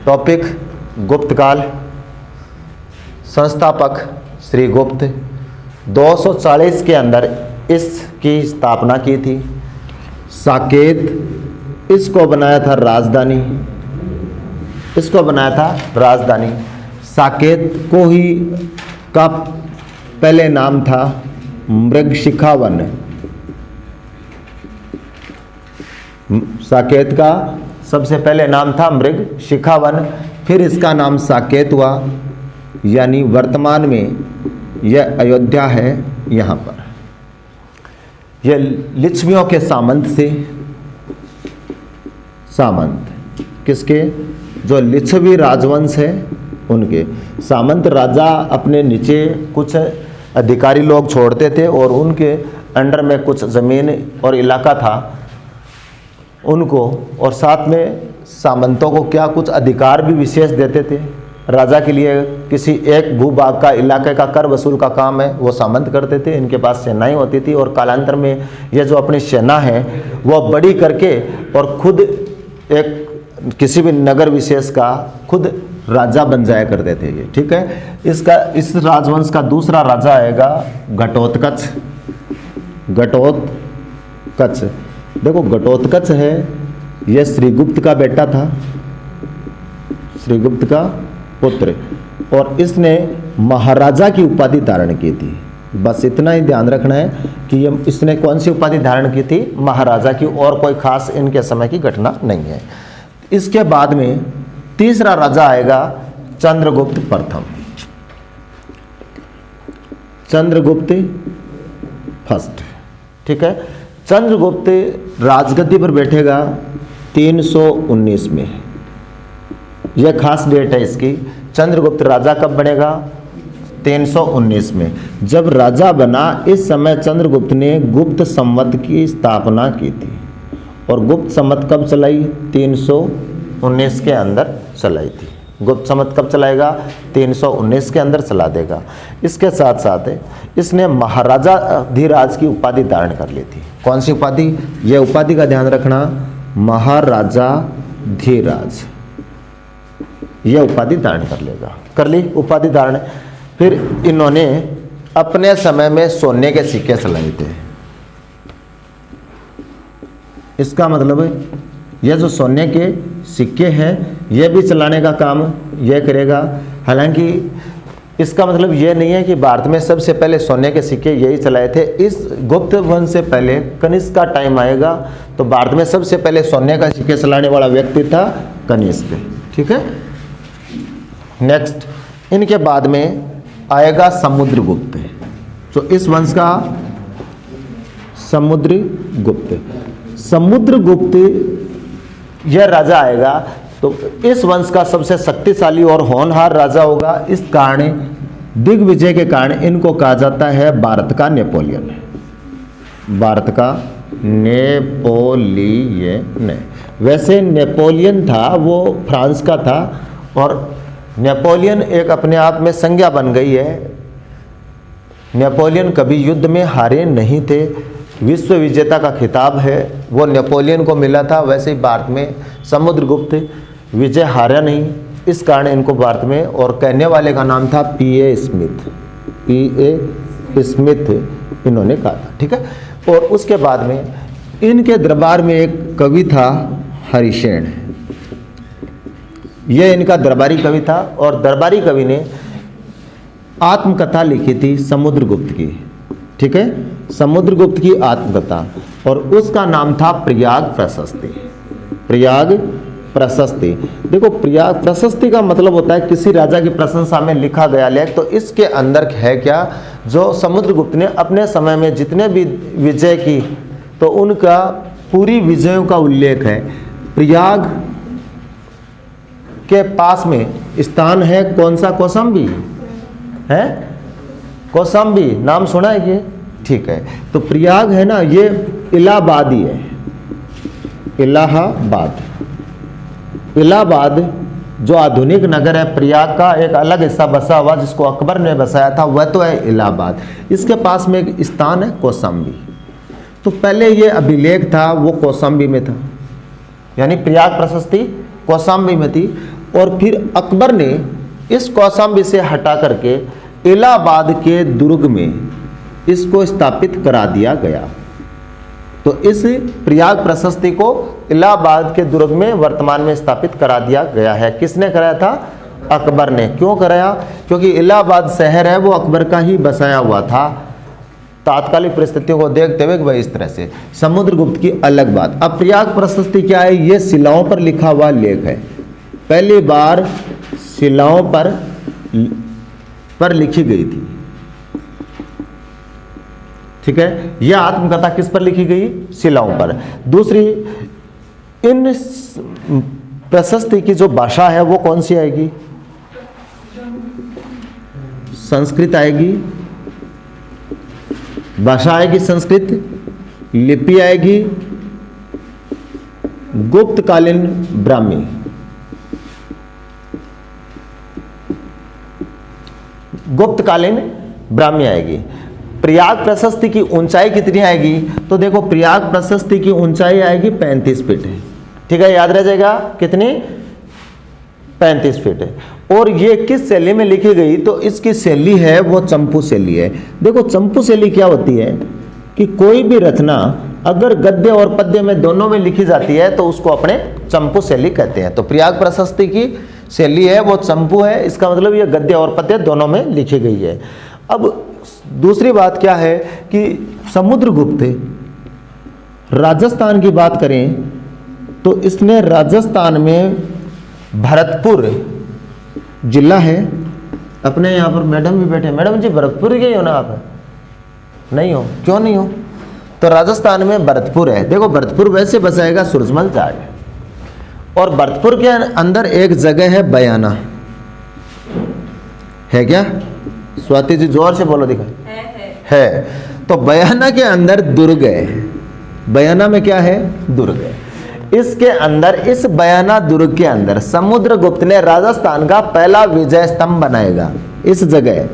Topic गुप्त काल। संस्थापक श्री गुप्त। 240 के अंदर इसकी स्थापना की थी। साकेत इसको बनाया था राजधानी, इसको बनाया था राजधानी। साकेत को ही का पहले नाम था मृगशिखावन। साकेत का सबसे पहले नाम था मृगशिखावन, फिर इसका नाम साकेत हुआ, यानी वर्तमान में यह अयोध्या है। यहाँ पर यह लिच्छवियों के सामंत से, सामंत किसके, जो लिच्छवी राजवंश है उनके। सामंत राजा अपने नीचे कुछ अधिकारी लोग छोड़ते थे और उनके अंडर में कुछ ज़मीन और इलाका था उनको, और साथ में सामंतों को क्या कुछ अधिकार भी विशेष देते थे। राजा के लिए किसी एक भूभाग का, इलाके का कर वसूल का काम है वो सामंत करते थे। इनके पास सेनाएं होती थी और कालांतर में ये जो अपनी सेना है वो बड़ी करके और खुद एक किसी भी नगर विशेष का खुद राजा बन जाया करते थे ये, ठीक है। इस राजवंश का दूसरा राजा आएगा घटोत्कच। घटोत्कच, देखो घटोत्कच है, यह श्रीगुप्त का बेटा था, श्रीगुप्त का पुत्र, और इसने महाराजा की उपाधि धारण की थी। बस इतना ही ध्यान रखना है कि इसने कौन सी उपाधि धारण की थी, महाराजा की, और कोई खास इनके समय की घटना नहीं है। इसके बाद में तीसरा राजा आएगा चंद्रगुप्त प्रथम। चंद्रगुप्त फर्स्ट, ठीक है। चंद्रगुप्त राजगद्दी पर बैठेगा 319 में, यह खास डेट है इसकी। चंद्रगुप्त राजा कब बनेगा, 319 में। जब राजा बना इस समय चंद्रगुप्त ने गुप्त संवत की स्थापना की थी, और गुप्त संवत कब चलाई, 319 के अंदर चलाई थी। गुप्त संवत कब चलाएगा, 319 के अंदर चला देगा। इसके साथ साथ इसने महाराजा धीराज की उपाधि धारण कर ली थी। कौन सी उपाधि, यह उपाधि का ध्यान रखना, महाराजा धीराज, यह उपाधि धारण कर लेगा। कर ली उपाधि धारण। फिर इन्होंने अपने समय में सोने के सिक्के चलाए थे। इसका मतलब है यह जो सोने के सिक्के हैं यह भी चलाने का काम यह करेगा। हालांकि इसका मतलब यह नहीं है कि भारत में सबसे पहले सोने के सिक्के यही चलाए थे। इस गुप्त वंश से पहले कनिष्क का टाइम आएगा तो भारत में सबसे पहले सोने का सिक्के चलाने वाला व्यक्ति था कनिष्क, ठीक है। नेक्स्ट, इनके बाद में आएगा समुद्रगुप्त, तो इस वंश का समुद्रगुप्त। समुद्रगुप्त यह राजा आएगा तो इस वंश का सबसे शक्तिशाली और होनहार राजा होगा। इस कारण दिग्विजय के कारण इनको कहा जाता है भारत का नेपोलियन। भारत का नेपोलियन। वैसे नेपोलियन था वो फ्रांस का था, और नेपोलियन एक अपने आप में संज्ञा बन गई है। नेपोलियन कभी युद्ध में हारे नहीं थे, विश्व विजेता का खिताब है वो नेपोलियन को मिला था। वैसे ही भारत में समुद्रगुप्त विजय हारा नहीं, इस कारण इनको भारत में, और कहने वाले का नाम था P.A. स्मिथ। P.A. स्मिथ इन्होंने कहा था, ठीक है। और उसके बाद में इनके दरबार में एक कवि था हरिसेन, यह इनका दरबारी कवि था, और दरबारी कवि ने आत्मकथा लिखी थी समुद्रगुप्त की, ठीक है। समुद्रगुप्त की आत्मकथा, और उसका नाम था प्रयाग प्रशस्ति। प्रयाग प्रशस्ति, देखो प्रयाग प्रशस्ति का मतलब होता है किसी राजा की प्रशंसा में लिखा गया लेख। तो इसके अंदर है क्या, जो समुद्रगुप्त ने अपने समय में जितने भी विजय की तो उनका पूरी विजयों का उल्लेख है। प्रयाग के पास में स्थान है कौन सा, कौशाम्बी है, कौशाम्बी नाम सुना है ये, ठीक है। तो प्रयाग है ना, ये इलाहाबाद ही है, इलाहाबाद। इलाहाबाद जो आधुनिक नगर है, प्रयाग का एक अलग हिस्सा बसा हुआ जिसको अकबर ने बसाया था, वह तो है इलाहाबाद। इसके पास में एक स्थान है कौशाम्बी। तो पहले ये अभिलेख था वो कौशाम्बी में था, यानी प्रयाग प्रशस्ति कौशाम्बी में थी। और फिर अकबर ने इस कौशाम्बी से हटा करके इलाहाबाद के दुर्ग में इसको स्थापित करा दिया गया। तो इस प्रयाग प्रशस्ति को इलाहाबाद के दुर्ग में वर्तमान में स्थापित करा दिया गया है। किसने कराया था? अकबर ने। क्यों कराया? क्योंकि इलाहाबाद शहर है वो अकबर का ही बसाया हुआ था। तात्कालिक परिस्थितियों को देखते हुए भाई इस तरह से। समुद्रगुप्त की अलग बात। अब प्रयाग प्रशस्ति क्या है? ये शिलाओं पर लिखा हुआ लेख है। पहली बार शिलाओं पर लिखी गई थी। ठीक है, यह आत्मकथा किस पर लिखी गई? शिलाओं पर। दूसरी, इन प्रशस्ति की जो भाषा है वो कौन सी आएगी? संस्कृत आएगी। भाषा आएगी संस्कृत, लिपि आएगी गुप्तकालीन ब्राह्मी। गुप्तकालीन ब्राह्मी आएगी। प्रयाग प्रशस्ति की ऊंचाई कितनी आएगी? तो देखो, प्रयाग प्रशस्ति की ऊंचाई आएगी 35 फीट है। ठीक है, याद रह जाएगा कितनी? 35 फीट है। और ये किस शैली में लिखी गई? तो इसकी शैली है वो चंपू शैली है। देखो, चंपू शैली क्या होती है कि कोई भी रचना अगर गद्य और पद्य में दोनों में लिखी जाती है तो उसको अपने चंपू शैली कहते हैं। तो प्रयाग प्रशस्ति की शैली है वो चंपू है। इसका मतलब ये गद्य और पद्य दोनों में लिखी गई है। अब दूसरी बात क्या है कि समुद्रगुप्त राजस्थान की बात करें तो इसने राजस्थान में भरतपुर जिला है। अपने यहाँ पर मैडम भी बैठे। मैडम जी, भरतपुर गए हो ना आप? नहीं हो? क्यों नहीं हो? तो राजस्थान में भरतपुर है। देखो, भरतपुर वैसे बसाएगा सूरजमल जाट। और भरतपुर के अंदर एक जगह है बयाना। है क्या? स्वाति जी जोर से बोलो, दिखा। है। तो बयाना के अंदर दुर्ग है। बयाना में क्या है? दुर्ग है। इसके अंदर, इस बयाना दुर्ग के अंदर समुद्रगुप्त ने राजस्थान का पहला विजय स्तंभ बनाएगा। इस जगह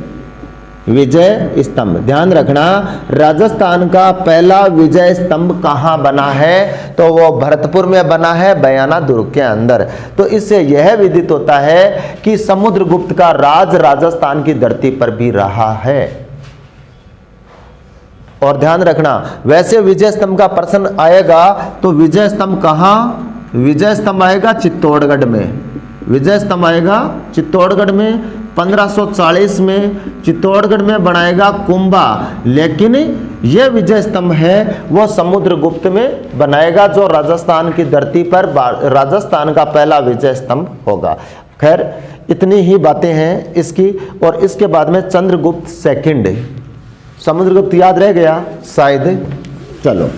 विजय स्तंभ, ध्यान रखना, राजस्थान का पहला विजय स्तंभ कहां बना है? तो वो भरतपुर में बना है, बयाना दुर्ग के अंदर। तो इससे यह विदित होता है कि समुद्रगुप्त का राज राजस्थान की धरती पर भी रहा है। और ध्यान रखना, वैसे विजय स्तंभ का प्रश्न आएगा तो विजय स्तंभ कहां? विजय स्तंभ आएगा चित्तौड़गढ़ में। विजय स्तंभ आएगा चित्तौड़गढ़ में। 1540 में चित्तौड़गढ़ में बनाएगा कुंभा। लेकिन यह विजय स्तंभ है वो समुद्रगुप्त में बनाएगा, जो राजस्थान की धरती पर राजस्थान का पहला विजय स्तंभ होगा। खैर, इतनी ही बातें हैं इसकी। और इसके बाद में चंद्रगुप्त सेकंड। समुद्रगुप्त याद रह गया शायद? चलो,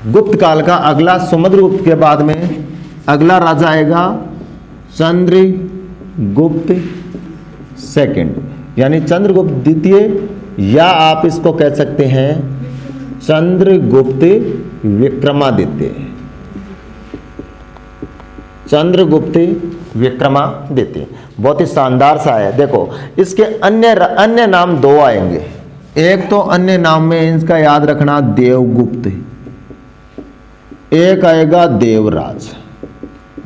गुप्त काल का अगला, समुद्रगुप्त के बाद में अगला राजा आएगा चंद्रगुप्त सेकंड, यानी चंद्रगुप्त द्वितीय, या आप इसको कह सकते हैं चंद्रगुप्त विक्रमादित्य। चंद्रगुप्त विक्रमादित्य बहुत ही शानदार सा है। देखो, इसके अन्य नाम दो आएंगे। एक तो अन्य नाम में इसका याद रखना देवगुप्त, एक आएगा देवराज।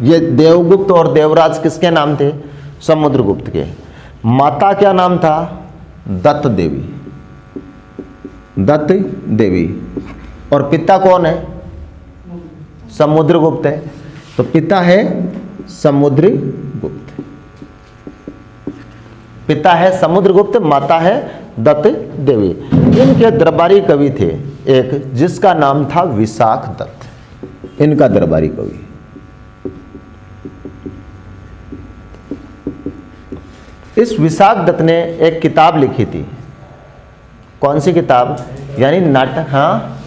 ये देवगुप्त और देवराज किसके नाम थे? समुद्रगुप्त के। माता क्या नाम था? दत्त देवी। दत्त देवी। और पिता कौन है? समुद्रगुप्त है। तो पिता है समुद्रगुप्त, पिता है समुद्रगुप्त, माता है दत्त देवी। इनके दरबारी कवि थे एक, जिसका नाम था विशाख दत्त। इनका दरबारी कवि। इस विशाख दत्त ने एक किताब लिखी थी। कौन सी किताब? यानी नाटक। हाँ,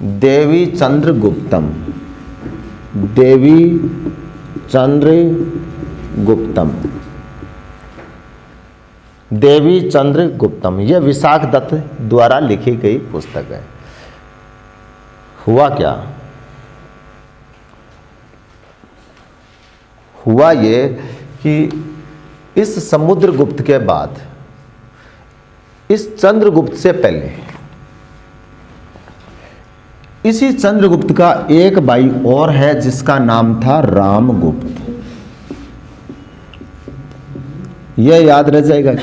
देवी चंद्रगुप्तम। देवी चंद्रगुप्तम। देवी चंद्रगुप्तम, यह विशाख दत्त द्वारा लिखी गई पुस्तक है। हुआ क्या? हुआ ये कि इस समुद्रगुप्त के बाद, इस चंद्रगुप्त से पहले इसी चंद्रगुप्त का एक भाई और है जिसका नाम था रामगुप्त। यह याद रह जाएगा।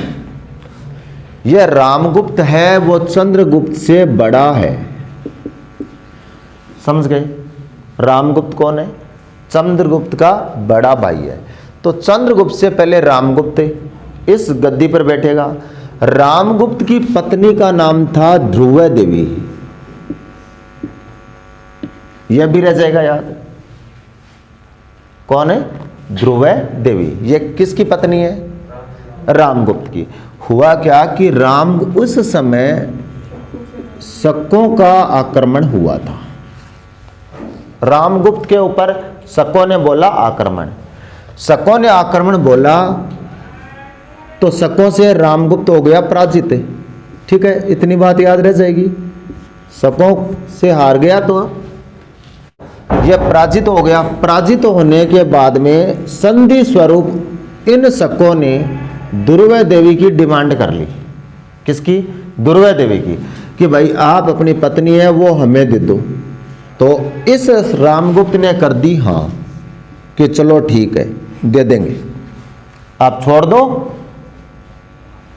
यह रामगुप्त है वो चंद्रगुप्त से बड़ा है। समझ गए? रामगुप्त कौन है? चंद्रगुप्त का बड़ा भाई है। तो चंद्रगुप्त से पहले रामगुप्त इस गद्दी पर बैठेगा। रामगुप्त की पत्नी का नाम था ध्रुव देवी। यह भी रह जाएगा याद। कौन है? ध्रुव देवी। यह किसकी पत्नी है? रामगुप्त की। हुआ क्या कि उस समय शकों का आक्रमण हुआ था। रामगुप्त के ऊपर शकों ने बोला आक्रमण। शकों ने आक्रमण बोला तो शकों से रामगुप्त हो गया पराजित। ठीक है, इतनी बात याद रह जाएगी। शकों से हार गया तो यह पराजित हो गया। पराजित होने के बाद में संधि स्वरूप इन शकों ने ध्रुव देवी की डिमांड कर ली। किसकी? ध्रुव देवी की, कि भाई आप अपनी पत्नी है वो हमें दे दो। तो इस रामगुप्त ने कर दी हाँ, कि चलो ठीक है दे देंगे, आप छोड़ दो।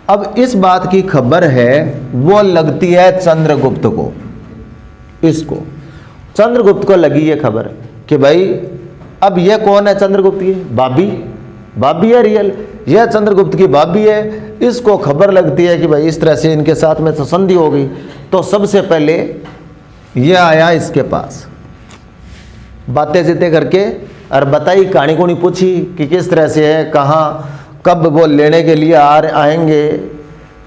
अब इस बात की खबर है वो लगती है चंद्रगुप्त को। इसको चंद्रगुप्त को लगी ये खबर कि भाई अब ये कौन है? चंद्रगुप्त की भाभी है रियल। यह चंद्रगुप्त की भाभी है। इसको खबर लगती है कि भाई इस तरह से इनके साथ में संधि हो गई। तो सबसे पहले यह आया इसके पास, बातें जीते करके और बताई, कहानी को नहीं पूछी कि किस तरह से है, कहाँ कब वो लेने के लिए आएंगे।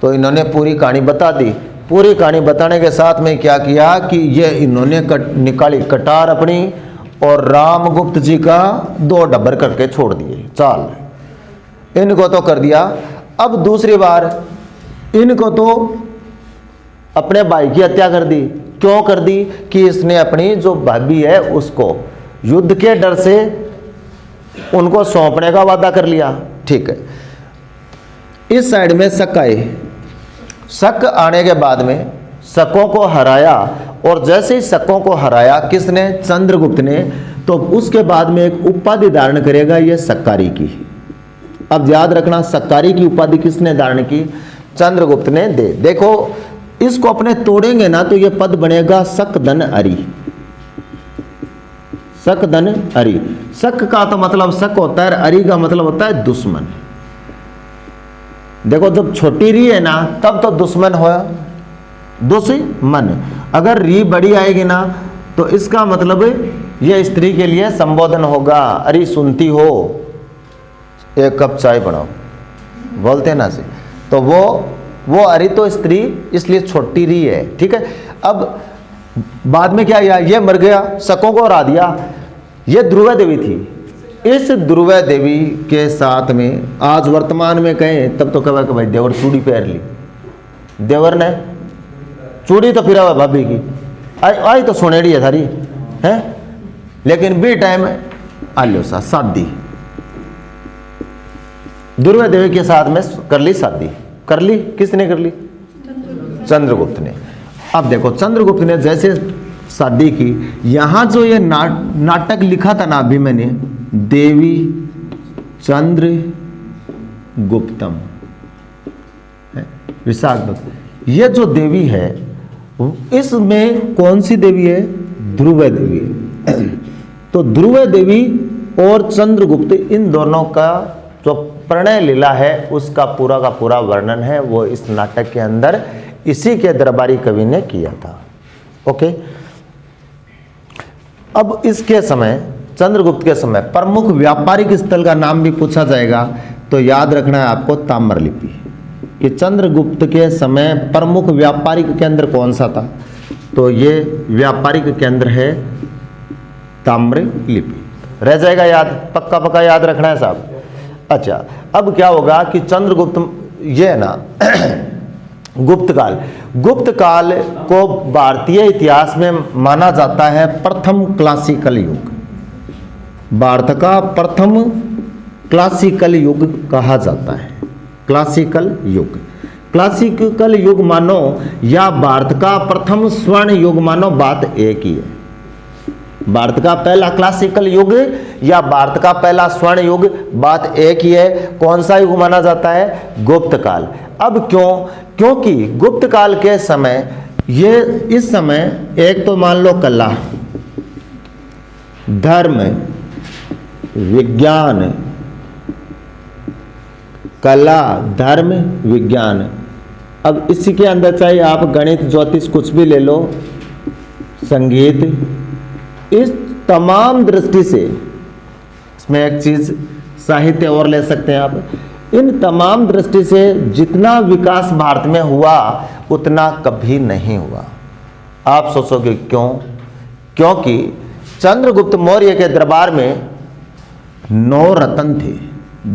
तो इन्होंने पूरी कहानी बता दी। पूरी कहानी बताने के साथ में क्या किया कि ये इन्होंने निकाली कटार अपनी और रामगुप्त जी का 2 डबर करके छोड़ दिए। चाल इनको तो कर दिया। अब दूसरी बार इनको तो अपने भाई की हत्या कर दी। क्यों कर दी? कि इसने अपनी जो भाभी है उसको युद्ध के डर से उनको सौंपने का वादा कर लिया। ठीक है, इस साइड में शक आए। शक आने के बाद में शकों को हराया, और जैसे ही शकों को हराया किसने? चंद्रगुप्त ने। तो उसके बाद में एक उपाधि धारण करेगा ये सक्कारी की। अब याद रखना, सक्कारी की उपाधि किसने धारण की? चंद्रगुप्त ने दे। देखो इसको अपने तोड़ेंगे ना तो ये पद बनेगा शकधन अरि। शकधन अरि। शक का तो मतलब शक होता है, अरि का मतलब होता है दुश्मन। देखो जब छोटी री है ना तब तो दुश्मन हो, दुश्मन। अगर री बड़ी आएगी ना तो इसका मतलब यह स्त्री के लिए संबोधन होगा। अरे सुनती हो, एक कप चाय बनाओ, बोलते ना से। तो वो अरे तो स्त्री इसलिए छोटी री है। ठीक है, अब बाद में क्या हुआ? ये मर गया, शकों को हरा दिया। ये ध्रुव देवी थी। इस ध्रुव देवी के साथ में आज वर्तमान में कहें तब तो कहा कि भाई देवर चूड़ी पहन ली। देवर ने चूड़ी तो फिरा हुआ भाभी की, आई तो सोनेड़ी है सारी है, लेकिन बी टाइम आलो सा शादी ध्रुव देवी के साथ में कर ली शादी। कर ली किसने कर ली? चंद्रगुप्त ने। अब देखो चंद्रगुप्त ने जैसे शादी की, यहां जो ये नाटक लिखा था ना अभी मैंने, देवी चंद्र गुप्तम विशाख, ये जो देवी है इसमें कौन सी देवी है? ध्रुव देवी। तो ध्रुव देवी और चंद्रगुप्त इन दोनों का जो प्रणय लीला है उसका पूरा का पूरा वर्णन है वो इस नाटक के अंदर इसी के दरबारी कवि ने किया था। ओके, अब इसके समय चंद्रगुप्त के समय प्रमुख व्यापारिक स्थल का नाम भी पूछा जाएगा तो याद रखना है आपको ताम्रलिपि, कि चंद्रगुप्त के समय प्रमुख व्यापारिक केंद्र कौन सा था? तो ये व्यापारिक केंद्र है ताम्रलिपि। रह जाएगा याद, पक्का पक्का याद रखना है साहब। अच्छा, अब क्या होगा कि चंद्रगुप्त ये ना गुप्त काल को भारतीय इतिहास में माना जाता है प्रथम क्लासिकल युग। भारत का प्रथम क्लासिकल युग कहा जाता है। क्लासिकल युग क्लासिकल युग मानो या भारत का प्रथम स्वर्ण युग मानो, बात एक ही है। भारत का पहला क्लासिकल युग या भारत का पहला स्वर्ण युग, बात एक ही है। कौन सा युग माना जाता है? गुप्त काल। अब क्यों? क्योंकि गुप्त काल के समय, ये इस समय एक तो मान लो कला, धर्म, विज्ञान, कला, धर्म, विज्ञान। अब इसी के अंदर चाहे आप गणित, ज्योतिष कुछ भी ले लो, संगीत, इस तमाम दृष्टि से, इसमें एक चीज साहित्य और ले सकते हैं आप, इन तमाम दृष्टि से जितना विकास भारत में हुआ उतना कभी नहीं हुआ। आप सोचोगे क्यों? क्योंकि चंद्रगुप्त मौर्य के दरबार में 9 रत्न थे,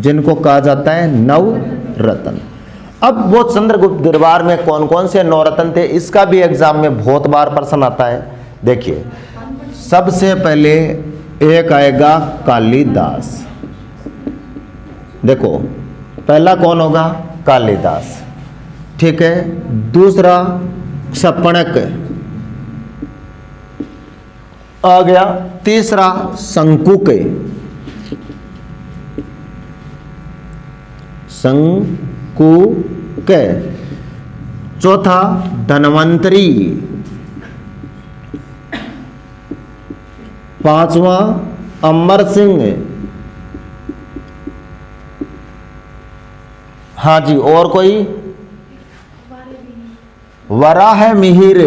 जिनको कहा जाता है नव रत्न। अब वो चंद्रगुप्त दरबार में कौन कौन से 9 रत्न थे, इसका भी एग्जाम में बहुत बार प्रश्न आता है। देखिए, सबसे पहले एक आएगा कालिदास। देखो, पहला कौन होगा? कालिदास, ठीक है। दूसरा शपणक आ गया। तीसरा शंकुक, शंकुक। चौथा धन्वंतरी। पांचवा अमर सिंह। हाँ जी, और कोई? वराह मिहिर।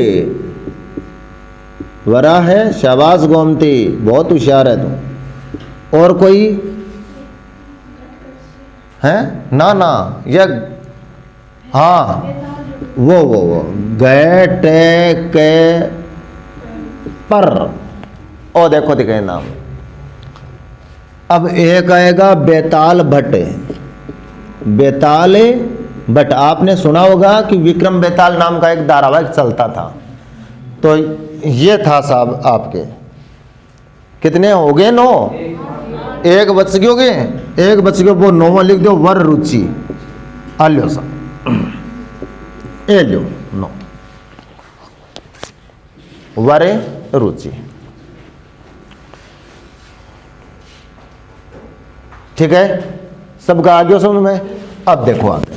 वराह, शाबाश गोमती, बहुत होशियार है तुम। और कोई है? ना ना, यह, हाँ, वो गए टे के पर। ओ देखो दिखे नाम। अब एक आएगा बेताल भट्ट। बेताल भट्ट, आपने सुना होगा कि विक्रम बेताल नाम का एक धारावाहिक चलता था। तो ये था साहब आपके, कितने हो गए? 9। एक बच गए, एक बच गए, वो 9वां लिख दो, वर रुचि। आ लो साहब, ए लो 9, वर रुचि, ठीक है। सबका आ गया समझ में? अब देखो आगे,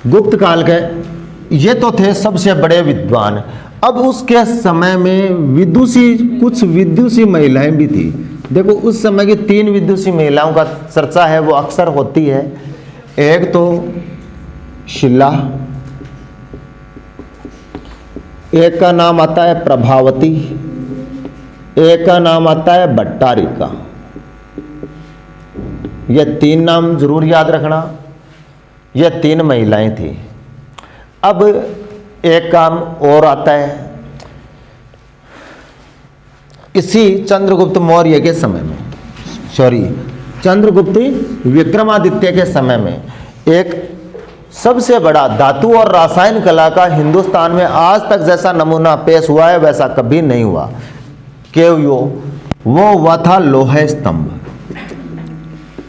गुप्त काल के ये तो थे सबसे बड़े विद्वान। अब उसके समय में विदुषी, कुछ विदुषी महिलाएं भी थी। देखो, उस समय की 3 विदुषी महिलाओं का चर्चा है, वो अक्सर होती है। एक तो शिला, एक का नाम आता है प्रभावती, एक का नाम आता है भट्टारिका। ये 3 नाम जरूर याद रखना। ये 3 महिलाएं थी। अब एक काम और आता है, इसी चंद्रगुप्त मौर्य के समय में, सॉरी, चंद्रगुप्त विक्रमादित्य के समय में एक सबसे बड़ा धातु और रासायन कला का हिंदुस्तान में आज तक जैसा नमूना पेश हुआ है वैसा कभी नहीं हुआ। वो हुआ था लोहे स्तंभ।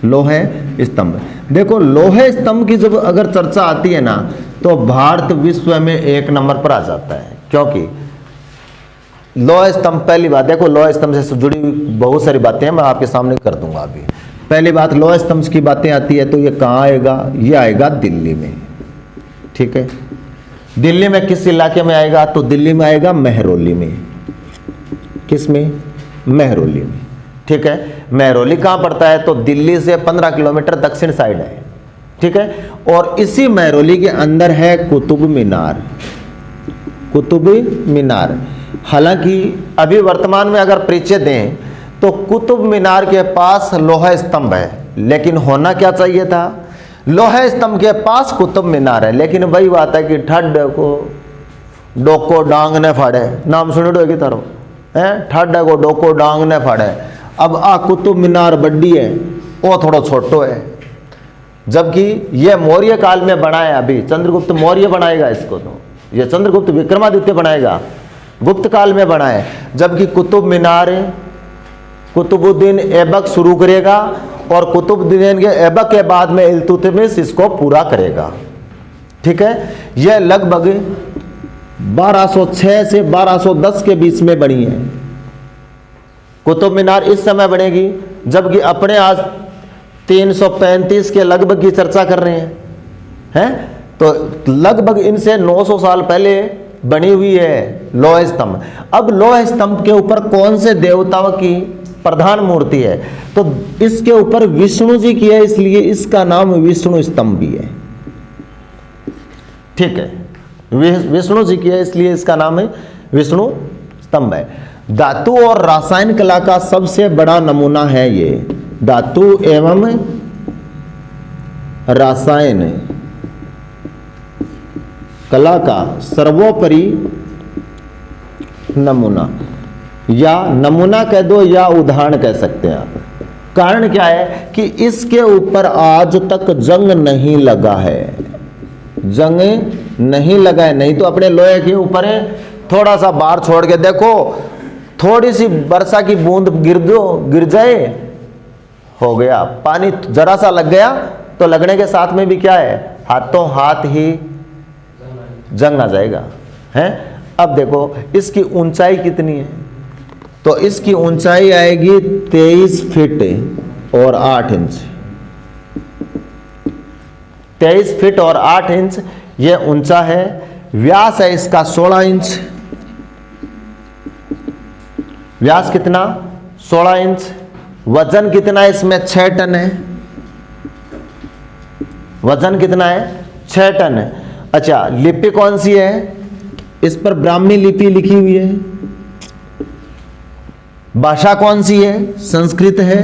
लोहे स्तंभ, देखो लोहे स्तंभ की जब अगर चर्चा आती है ना, तो भारत विश्व में 1 नंबर पर आ जाता है। क्योंकि लोहे स्तंभ, पहली बात देखो, लोहे स्तंभ से जुड़ी हुई बहुत सारी बातें हैं, मैं आपके सामने कर दूंगा अभी। पहली बात, लोहे स्तंभ की बातें आती है तो ये कहाँ आएगा? ये आएगा दिल्ली में, ठीक है। दिल्ली में किस इलाके में आएगा? तो दिल्ली में आएगा मेहरौली में। किस में? मेहरौली में, ठीक है। मेहरौली कहाँ पड़ता है? तो दिल्ली से 15 किलोमीटर दक्षिण साइड है, ठीक है। और इसी मेहरौली के अंदर है कुतुब मीनार। कुतुब मीनार, हालांकि अभी वर्तमान में अगर परिचय दें तो कुतुब मीनार के पास लोहा स्तंभ है, लेकिन होना क्या चाहिए था? लोहे स्तंभ के पास कुतुब मीनार है। लेकिन वही बात है कि ठड को डोको डांग ने फाड़े, नाम सुनी होगी तारो है, ठड को डोको डांग ने फाड़े। अब आ कुतुब मीनार बड्डी है, वो थोड़ा छोटो है, जबकि ये मौर्य काल में बना है। अभी चंद्रगुप्त मौर्य बनाएगा इसको, तो ये चंद्रगुप्त विक्रमादित्य बनाएगा, गुप्त काल में बना है। जबकि कुतुब मीनार कुतुबुद्दीन ऐबक शुरू करेगा और कुतुबुद्दीन के ऐबक के बाद में इल्तुतमिश इसको पूरा करेगा। ठीक है, यह लगभग 1206 से 1210 के बीच में बनी है। कुतुब मीनार इस समय बनेगी जबकि अपने आज 335 के लगभग की चर्चा कर रहे हैं, तो लगभग इनसे 900 साल पहले बनी हुई है लौह स्तंभ। अब लौह स्तंभ के ऊपर कौन से देवताओं की प्रधान मूर्ति है, तो इसके ऊपर विष्णु जी की है, इसलिए इसका नाम विष्णु स्तंभ भी है। ठीक है, विष्णु जी की है इसलिए इसका नाम है विष्णु स्तंभ है। धातु और रासायन कला का सबसे बड़ा नमूना है ये। धातु एवं रासायन कला का सर्वोपरि नमूना, या नमूना कह दो या उदाहरण कह सकते हैं आप। कारण क्या है कि इसके ऊपर आज तक जंग नहीं लगा है, जंग नहीं लगा है। नहीं तो अपने लोहे के ऊपर थोड़ा सा बार छोड़ के देखो, थोड़ी सी वर्षा की बूंद गिर जाए, हो गया, पानी जरा सा लग गया तो लगने के साथ में भी क्या है, हाथों हाथ ही जंग आ जाएगा है। अब देखो इसकी ऊंचाई कितनी है, तो इसकी ऊंचाई आएगी 23 फीट और 8 इंच। 23 फीट और 8 इंच यह ऊंचा है। व्यास है इसका 16 इंच। व्यास कितना, 16 इंच। वजन कितना है इसमें, 6 टन है। वजन कितना है, 6 टन है। अच्छा, लिपि कौन सी है, इस पर ब्राह्मी लिपि लिखी हुई है। भाषा कौन सी है, संस्कृत है।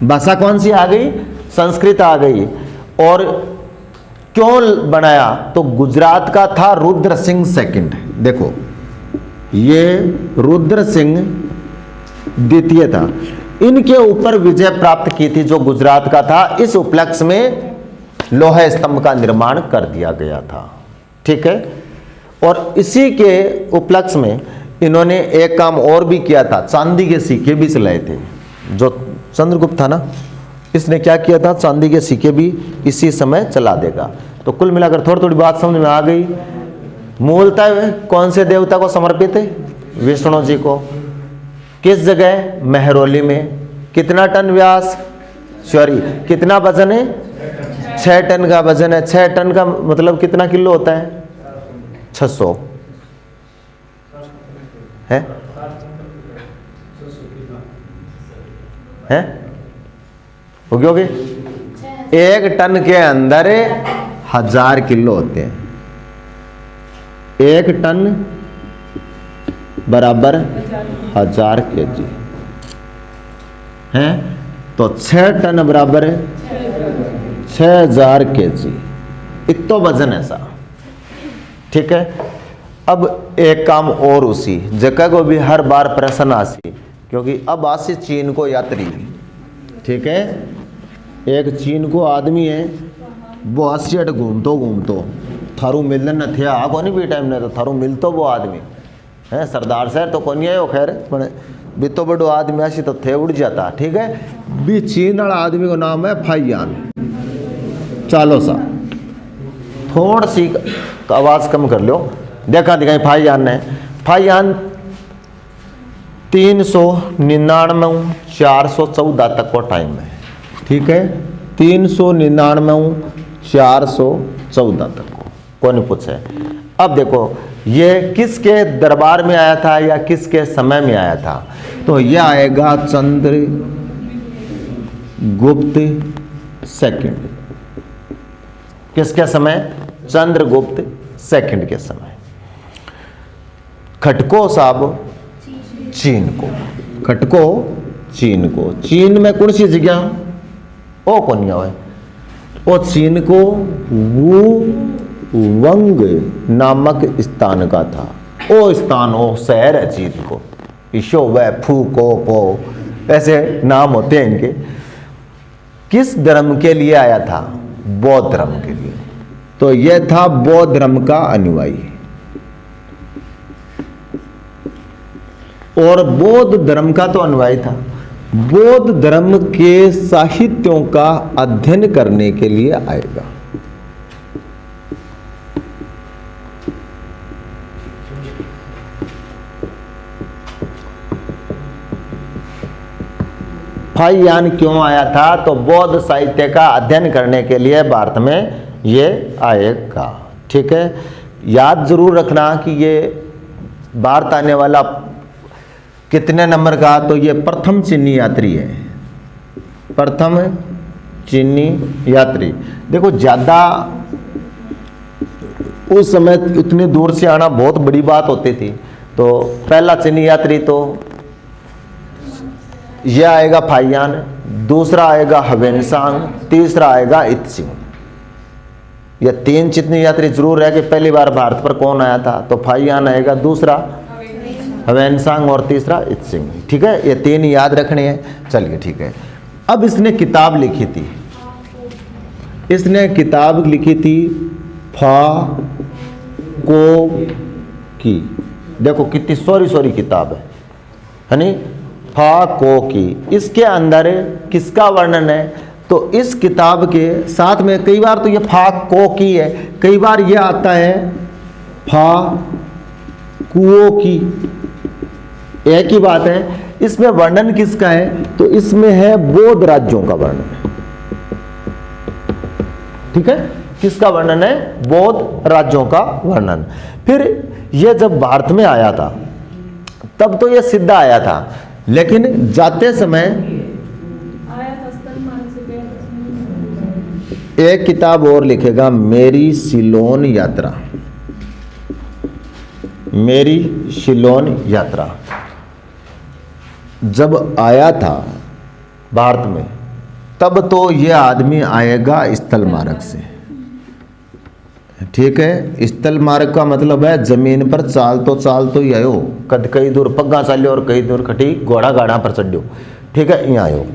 भाषा कौन सी आ गई, संस्कृत आ गई। और क्यों बनाया, तो गुजरात का था रुद्र सिंह सेकंड। देखो ये रुद्र सिंह द्वितीय था, इनके ऊपर विजय प्राप्त की थी जो गुजरात का था। इस उपलक्ष्य में लोह स्तंभ का निर्माण कर दिया गया था। ठीक है, और इसी के उपलक्ष्य में इन्होंने एक काम और भी किया था, चांदी के सिक्के भी चलाए थे। जो चंद्रगुप्त था ना, इसने क्या किया था, चांदी के सिक्के भी इसी समय चला देगा। तो कुल मिलाकर थोड़ी थोड़ी बात समझ में आ गई। मूलतः कौन से देवता को समर्पित है, विष्णु जी को। किस जगह, महरौली में। कितना टन व्यास, सॉरी कितना वजन है, 6 टन का वजन है। 6 टन का मतलब कितना किलो होता है, 600 है, हो गए। 1 टन के अंदर 1000 किलो होते हैं। 1 टन बराबर 1000 kg है, तो 6 टन बराबर 6000 kg, इतना वजन ऐसा। ठीक है, अब एक काम और उसी जगह को भी हर बार प्रश्न आसी, क्योंकि अब आसी चीन को यात्री। ठीक है, एक चीन को आदमी है, वो आसियट घूमतो थारू मिलन न थे आ कोनी भी टाइम ने, तो थारू मिलतो वो आदमी है। सरदार शहर तो कोनी आयो, खैर पर भी तो बड़ो आदमी आसी तो थे उड़ जाता। ठीक है, भी चीन वाला आदमी को नाम है फाइयान। चलो सा थोड़ी सी आवाज़ कम कर लो, देखा दिखाई फाइयान ने। फाइयान 399 414 तक को टाइम है। ठीक है, 399 414 तक को कौन पूछे। अब देखो ये किसके दरबार में आया था या किसके समय में आया था, तो यह आएगा चंद्रगुप्त सेकंड। किसके समय, चंद्रगुप्त सेकंड के समय। खटको साहब चीन को, खटको चीन को। चीन में कौन सी जगह, ओ कौन है वो, चीन को वू वंग नामक स्थान का था। ओ स्थान, ओ शहर है चीन को। ईशो व फू को पो ऐसे नाम होते हैं इनके। किस धर्म के लिए आया था, बौद्ध धर्म के लिए। तो यह था बौद्ध धर्म का अनुयायी। और बौद्ध धर्म का तो अनुयायी था, बौद्ध धर्म के साहित्यों का अध्ययन करने के लिए आएगा। फाहियान क्यों आया था? तो बौद्ध साहित्य का अध्ययन करने के लिए भारत में ये आएगा। ठीक है, याद जरूर रखना कि ये भारत आने वाला कितने नंबर का? तो ये प्रथम चीनी यात्री है, प्रथम चीनी यात्री। देखो ज़्यादा उस समय उतनी दूर से आना बहुत बड़ी बात होती थी। तो पहला चीनी यात्री तो यह आएगा फाहियान, दूसरा आएगा ह्वेनसांग, तीसरा आएगा इत्सिंग। यह 3 चीनी यात्री जरूर है कि पहली बार भारत पर कौन आया था? तो फाहियान आएगा, दूसरा ह्वेनसांग और तीसरा इत्सिंग। ठीक है, ये 3 याद रखने हैं। चलिए ठीक है, अब इसने किताब लिखी थी, इसने किताब लिखी थी फा को की। देखो कितनी सॉरी किताब है नहीं, फा को की। इसके अंदर किसका वर्णन है? तो इस किताब के साथ में कई बार तो ये फा को की है, कई बार ये आता है फा कुओ की। एक ही बात है। इसमें वर्णन किसका है? तो इसमें है बौद्ध राज्यों का वर्णन। ठीक है, किसका वर्णन है? बौद्ध राज्यों का वर्णन। फिर यह जब भारत में आया था तब तो यह सीधा आया था, लेकिन जाते समय एक किताब और लिखेगा, मेरी सिलोन यात्रा, मेरी सिलोन यात्रा। जब आया था भारत में तब तो यह आदमी आएगा स्थल मार्ग से। ठीक है, स्थल मार्ग का मतलब है जमीन पर चाल तो ही आयो, कद कई दूर पग्गा चाल्यो और कई दूर खटी घोड़ा गाड़ा पर चढ़ियो। ठीक है, यहाँ आयो।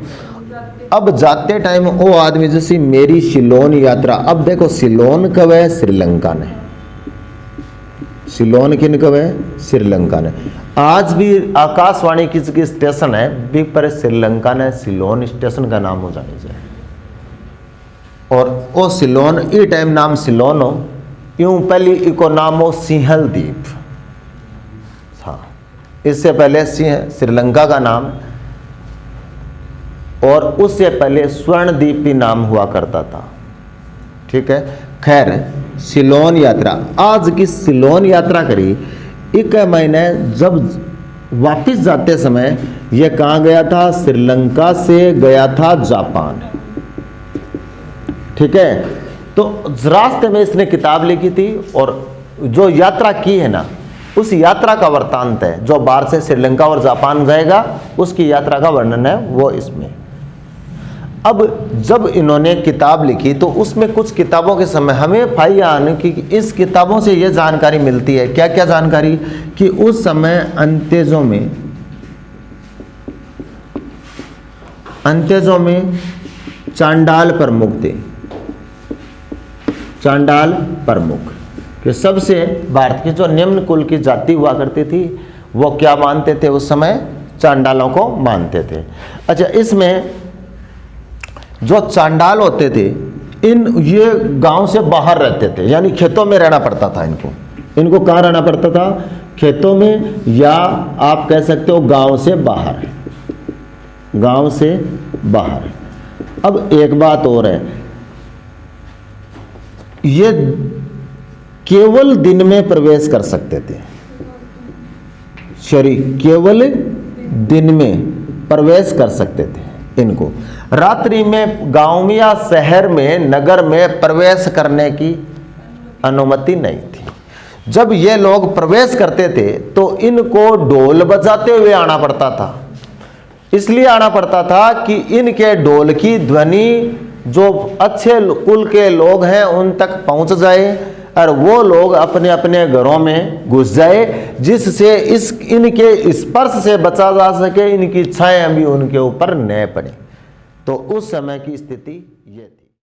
अब जाते टाइम वो आदमी जैसी मेरी सिलोन यात्रा। अब देखो सिलोन कब है? श्रीलंका ने। सिलोन किन कब है? श्रीलंका ने। आज भी आकाशवाणी किसकी स्टेशन है भी पर श्रीलंका ने सिलोन स्टेशन का नाम हो जाने चाहिए। और वो सिलोन ई टाइम नाम सिलोन हो, यूं पहले इको नाम हो सिंहल द्वीप। हाँ, इससे पहले श्रीलंका का नाम, और उससे पहले स्वर्ण द्वीप भी नाम हुआ करता था। ठीक है, खैर सिलोन यात्रा, आज की सिलोन यात्रा करी। एक महीने जब वापिस जाते समय यह कहाँ गया था? श्रीलंका से गया था जापान। ठीक है, तो रास्ते में इसने किताब लिखी थी और जो यात्रा की है ना, उस यात्रा का वृत्तांत है। जो बाहर से श्रीलंका और जापान जाएगा उसकी यात्रा का वर्णन है वो इसमें। अब जब इन्होंने किताब लिखी तो उसमें कुछ किताबों के समय हमें फाहियान की इस किताबों से यह जानकारी मिलती है। क्या क्या जानकारी? कि उस समय अंतेजों में चांडाल प्रमुख थे। चांडाल प्रमुख कि सबसे भारत की जो निम्न कुल की जाति हुआ करती थी वो क्या मानते थे? उस समय चांडालों को मानते थे। अच्छा, इसमें जो चांडाल होते थे ये गांव से बाहर रहते थे, यानी खेतों में रहना पड़ता था इनको कहाँ रहना पड़ता था? खेतों में, या आप कह सकते हो गांव से बाहर, गांव से बाहर। अब एक बात और है, ये केवल दिन में प्रवेश कर सकते थे। सॉरी, केवल दिन में प्रवेश कर सकते थे। इनको रात्रि में गांव में या शहर में, नगर में प्रवेश करने की अनुमति नहीं थी। जब ये लोग प्रवेश करते थे तो इनको ढोल बजाते हुए आना पड़ता था। इसलिए आना पड़ता था कि इनके ढोल की ध्वनि जो अच्छे कुल के लोग हैं उन तक पहुंच जाए और वो लोग अपने अपने घरों में घुस जाए, जिससे इनके स्पर्श से बचा जा सके, इनकी छाया भी उनके ऊपर न पड़े। तो उस समय की स्थिति ये थी।